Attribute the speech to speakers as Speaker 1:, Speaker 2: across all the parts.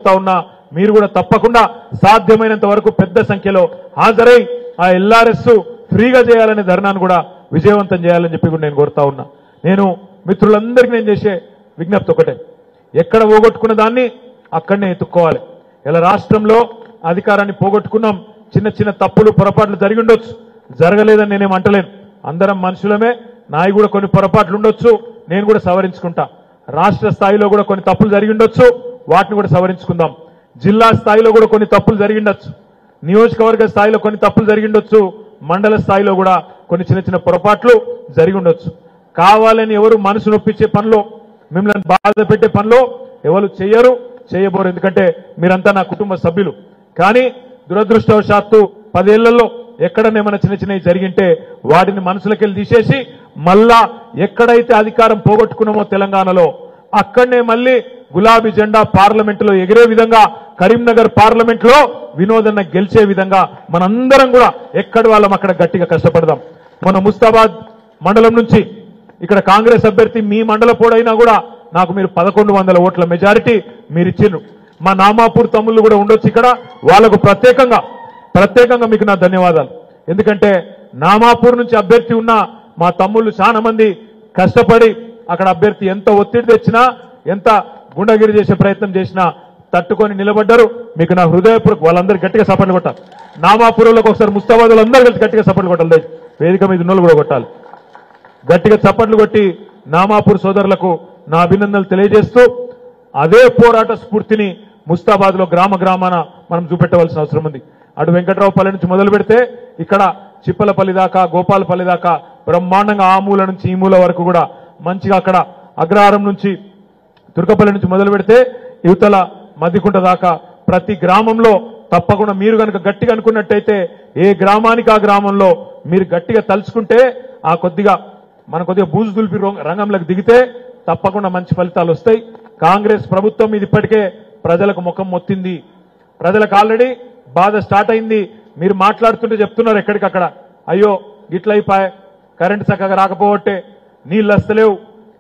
Speaker 1: కోరుతా ఉన్నా మీరు కూడా తప్పకుండా సాధ్యమైనంత వరకు పెద్ద సంఖ్యలో హాజరై ఆ ఎల్ఆర్ఎస్ ఫ్రీగా చేయాలనే ధర్నాను కూడా విజయవంతం చేయాలని చెప్పి కూడా నేను కోరుతా ఉన్నా. నేను మిత్రులందరికీ నేను చేసే విజ్ఞప్తి ఒకటే, ఎక్కడ పోగొట్టుకున్న దాన్ని అక్కడనే ఎత్తుక్కోవాలి. ఇలా రాష్ట్రంలో అధికారాన్ని పోగొట్టుకున్నాం, చిన్న చిన్న తప్పులు పొరపాట్లు జరిగి ఉండొచ్చు, జరగలేదని నేనేం అంటలేను. అందరం మనుషులమే, నాయి కూడా కొన్ని పొరపాట్లు ఉండొచ్చు, నేను కూడా సవరించుకుంటా. రాష్ట్ర స్థాయిలో కూడా కొన్ని తప్పులు జరిగి ఉండొచ్చు, వాటిని కూడా సవరించుకుందాం. జిల్లా స్థాయిలో కూడా కొన్ని తప్పులు జరిగి ఉండొచ్చు, నియోజకవర్గ స్థాయిలో కొన్ని తప్పులు జరిగి ఉండొచ్చు, మండల స్థాయిలో కూడా కొన్ని చిన్న చిన్న పొరపాట్లు జరిగి ఉండొచ్చు. కావాలని ఎవరు మనసు నొప్పించే పనిలో, మిమ్మల్ని బాధ పెట్టే పనిలో ఎవరు చేయరు, చేయబోరు. ఎందుకంటే మీరంతా నా కుటుంబ సభ్యులు. కానీ దురదృష్టవశాత్తు 10 ఏళ్లలో ఎక్కడనేమైనా చిన్న చిన్నవి జరిగింటే వాటిని మనసులకెళ్ళి తీసేసి మళ్ళా ఎక్కడైతే అధికారం పోగొట్టుకున్నామో తెలంగాణలో అక్కడనే మళ్ళీ గులాబీ జెండా పార్లమెంటులో ఎగిరే విధంగా, కరీంనగర్ పార్లమెంట్లో వినోదన్న గెలిచే విధంగా మనందరం కూడా ఎక్కడి వాళ్ళం అక్కడ గట్టిగా కష్టపడదాం. మన ముస్తాబాద్ మండలం నుంచి ఇక్కడ కాంగ్రెస్ అభ్యర్థి మీ మండల పోడైనా కూడా నాకు మీరు 1100 ఓట్ల మెజారిటీ మీరు ఇచ్చిండ్రు. మా నామాపూర్ తమ్ముళ్ళు కూడా ఉండొచ్చు ఇక్కడ, వాళ్లకు ప్రత్యేకంగా మీకు నా ధన్యవాదాలు. ఎందుకంటే నామాపూర్ నుంచి అభ్యర్థి ఉన్న మా తమ్ముళ్ళు చాలా మంది కష్టపడి అక్కడ అభ్యర్థి ఎంత ఒత్తిడి తెచ్చినా, ఎంత గుండగిరి చేసే ప్రయత్నం చేసినా తట్టుకొని నిలబడ్డారు. మీకు నా హృదయపూర్వక వాళ్ళందరూ గట్టిగా సపోర్ట్ కొట్టాలి. నామాపూర్లకు ఒకసారి ముస్తాబాద్ వాళ్ళందరూ కలిసి గట్టిగా సపోర్ట్ కొట్టాలి. వేదిక మీద ఉన్నోళ్ళు కూడా కొట్టాలి. గట్టిగా చప్పట్లు కొట్టి నామాపూర్ సోదరులకు నా అభినందనలు తెలియజేస్తూ అదే పోరాట స్ఫూర్తిని ముస్తాబాద్ లో గ్రామాన మనం చూపెట్టవలసిన అవసరం ఉంది. అటు వెంకట్రావుపల్లి నుంచి మొదలు పెడితే ఇక్కడ చిప్పలపల్లి దాకా, గోపాలపల్లి దాకా బ్రహ్మాండంగా ఆ మూల నుంచి ఈ మూల వరకు కూడా మంచిగా, అక్కడ అగ్రహారం నుంచి తుర్కపల్లి నుంచి మొదలు పెడితే యువతల మద్దికుంట దాకా ప్రతి గ్రామంలో తప్పకుండా మీరు కనుక గట్టిగా అనుకున్నట్టయితే ఏ గ్రామానికి ఆ గ్రామంలో మీరు గట్టిగా తలుచుకుంటే ఆ కొద్దిగా బూజు దులిపి రంగంలోకి దిగితే తప్పకుండా మంచి ఫలితాలు వస్తాయి. కాంగ్రెస్ ప్రభుత్వం ఇది ఇప్పటికే ప్రజలకు ముఖం మొత్తింది. ప్రజలకు ఆల్రెడీ బాధ స్టార్ట్ అయింది. మీరు మాట్లాడుతుంటే చెప్తున్నారు ఎక్కడికక్కడ, అయ్యో గిట్లయిపోయా, కరెంటు చక్కగా రాకపోవట్టే, నీళ్ళు వస్తలేవు,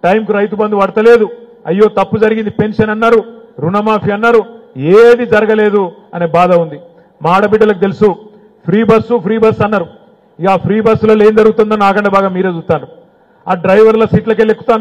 Speaker 1: టైంకు రైతు బంధు పడతలేదు, అయ్యో తప్పు జరిగింది, పెన్షన్ అన్నారు, రుణమాఫీ అన్నారు, ఏది జరగలేదు అనే బాధ ఉంది. మా ఆడబిడ్డలకు తెలుసు, ఫ్రీ బస్సు అన్నారు. ఇక ఫ్రీ బస్సులలో ఏం జరుగుతుందో నాకంటే బాగా మీరే చూస్తారు. ఆ డ్రైవర్ల సీట్లకెళ్ళి ఎక్కుతాను.